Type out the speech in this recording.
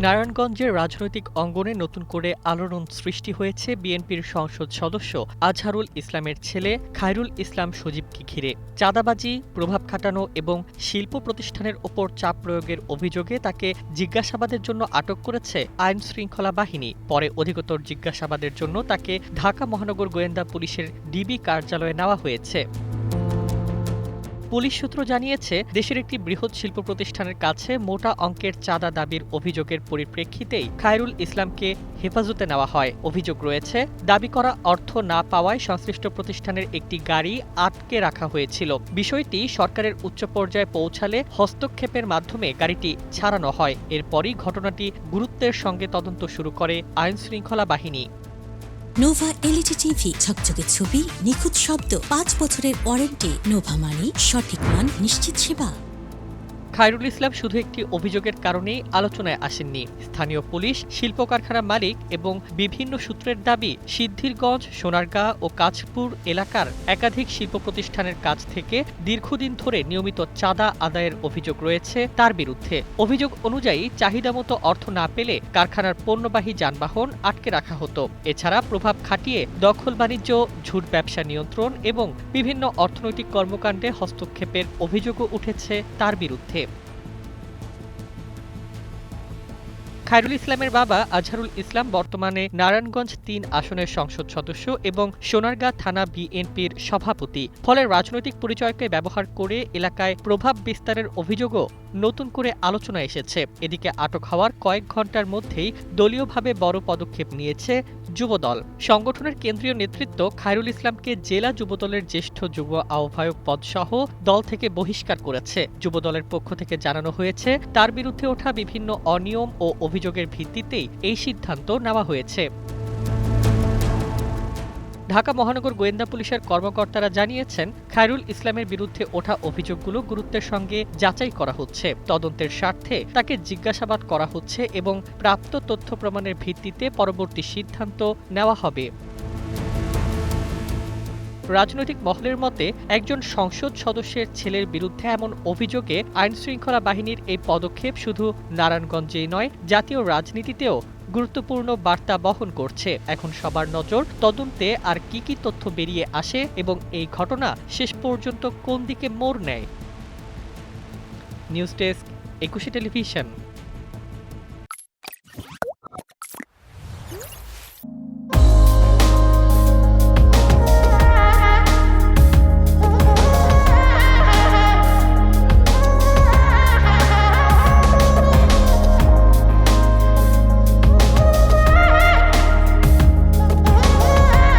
নারায়ণগঞ্জের রাজনৈতিক অঙ্গনে নতুন করে আলোড়ন সৃষ্টি হয়েছে বিএনপির সংসদ সদস্য আজহারুল ইসলামের ছেলে খায়রুল ইসলাম সজীবকে ঘিরে। চাঁদাবাজি, প্রভাব খাটানো এবং শিল্প প্রতিষ্ঠানের ওপর চাপ প্রয়োগের অভিযোগে তাকে জিজ্ঞাসাবাদের জন্য আটক করেছে আইনশৃঙ্খলা বাহিনী। পরে অধিকতর জিজ্ঞাসাবাদের জন্য তাকে ঢাকা মহানগর গোয়েন্দা পুলিশের ডিবি কার্যালয়ে নেওয়া হয়েছে। পুলিশ সূত্র জানিয়েছে, দেশের একটি বৃহৎ শিল্প প্রতিষ্ঠানের কাছে মোটা অঙ্কের চাঁদা দাবির অভিযোগের পরিপ্রেক্ষিতেই খায়রুল ইসলামকে হেফাজতে নেওয়া হয়। অভিযোগ রয়েছে, দাবি করা অর্থ না পাওয়ায় সংশ্লিষ্ট প্রতিষ্ঠানের একটি গাড়ি আটকে রাখা হয়েছিল। বিষয়টি সরকারের উচ্চ পর্যায়ে পৌঁছালে হস্তক্ষেপের মাধ্যমে গাড়িটি ছাড়ানো হয়। এরপরই ঘটনাটি গুরুত্বের সঙ্গে তদন্ত শুরু করে আইনশৃঙ্খলা বাহিনী। নোভা এলইডি টিভি, ঝকঝকে ছবি, নিখুঁত শব্দ, ৫ বছরের ওয়ারেন্টি। নোভা মানি সঠিক মান, নিশ্চিত সেবা। খায়রুল ইসলাম শুধু একটি অভিযোগের কারণেই আলোচনায় আসেননি। স্থানীয় পুলিশ, শিল্প কারখানা মালিক এবং বিভিন্ন সূত্রের দাবি, সিদ্ধিরগঞ্জ, সোনারগাঁ ও কাঁচপুর এলাকার একাধিক শিল্প প্রতিষ্ঠানের কাছ থেকে দীর্ঘদিন ধরে নিয়মিত চাঁদা আদায়ের অভিযোগ রয়েছে তার বিরুদ্ধে। অভিযোগ অনুযায়ী চাহিদামতো অর্থ না পেলে কারখানার পণ্যবাহী যানবাহন আটকে রাখা হতো। এছাড়া প্রভাব খাটিয়ে দখল বাণিজ্য, ঝুট ব্যবসা নিয়ন্ত্রণ এবং বিভিন্ন অর্থনৈতিক কর্মকাণ্ডে হস্তক্ষেপের অভিযোগও উঠেছে তার বিরুদ্ধে। খায়রুল ইসলামের বাবা আজহারুল ইসলাম বর্তমানে নারায়ণগঞ্জ ৩ আসনের সংসদ সদস্য এবং সোনারগাঁ থানা বিএনপির সভাপতি। ফলে রাজনৈতিক পরিচয়কে ব্যবহার করে এলাকায় প্রভাব বিস্তারের অভিযোগও নতুন করে আলোচনা এসেছে। এদিকে আটক হওয়ার কয়েক ঘণ্টার মধ্যেই দলীয়ভাবে বড় পদক্ষেপ নিয়েছে যুবদল। সংগঠনের কেন্দ্রীয় নেতৃত্ব খায়রুল ইসলামকে জেলা যুবদলের জ্যেষ্ঠ যুব আহ্বায়ক পদসহ দল থেকে বহিষ্কার করেছে। যুবদলের পক্ষ থেকে জানানো হয়েছে, তার বিরুদ্ধে ওঠা বিভিন্ন অনিয়ম ও অভিযোগের ভিত্তিতেই এই সিদ্ধান্ত নেওয়া হয়েছে। ঢাকা মহানগর গোয়েন্দা পুলিশের কর্মকর্তারা জানিয়েছেন, খায়রুল ইসলামের বিরুদ্ধে ওঠা অভিযোগগুলো গুরুত্বের সঙ্গে যাচাই করা হচ্ছে। তদন্তের স্বার্থে তাকে জিজ্ঞাসাবাদ করা হচ্ছে এবং প্রাপ্ত তথ্য প্রমাণের ভিত্তিতে পরবর্তী সিদ্ধান্ত নেওয়া হবে। রাজনৈতিক মহলের মতে, একজন সংসদ সদস্যের ছেলের বিরুদ্ধে এমন অভিযোগে আইনশৃঙ্খলা বাহিনীর এই পদক্ষেপ শুধু নারায়ণগঞ্জেই নয়, জাতীয় রাজনীতিতেও গুরুত্বপূর্ণ বার্তা বহন করছে। এখন সবার নজর তদন্তে আর কি তথ্য বেরিয়ে আসে এবং এই ঘটনা শেষ পর্যন্ত কোন দিকে মোড় নেয়। News desk, ২১ television.